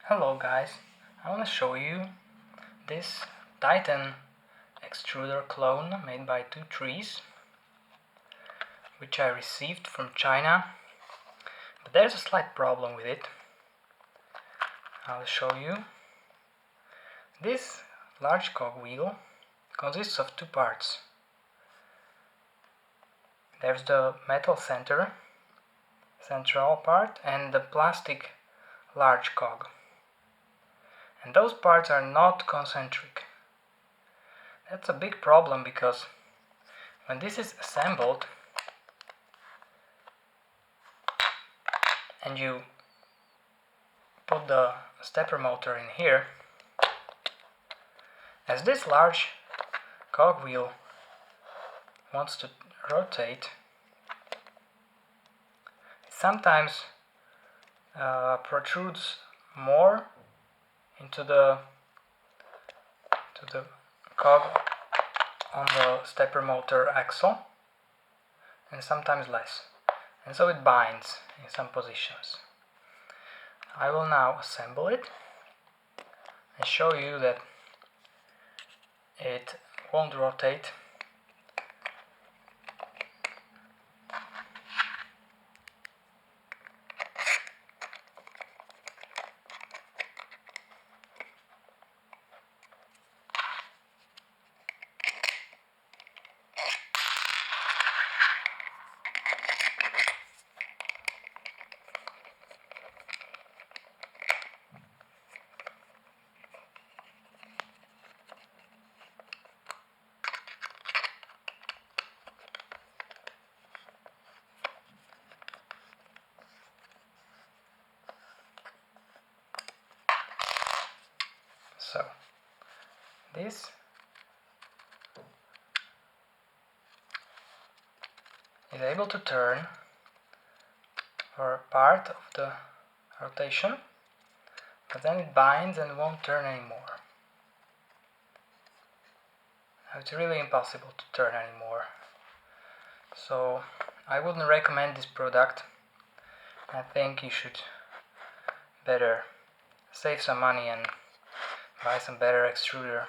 Hello guys, I want to show you this Titan extruder clone made by two trees, which I received from China, but there's a slight problem with it. I'll show you. This large cogwheel consists of two parts. There's the metal central part and the plastic large cog. And those parts are not concentric. That's a big problem because when this is assembled and you put the stepper motor in here, as this large cogwheel wants to rotate, it sometimes protrudes more into the cog on the stepper motor axle, and sometimes less, and so it binds in some positions. I will now assemble it and show you that it won't rotate. So this is able to turn for part of the rotation, but then it binds and won't turn anymore. Now it's really impossible to turn anymore. So I wouldn't recommend this product. I think you should better save some money and buy some better extruder.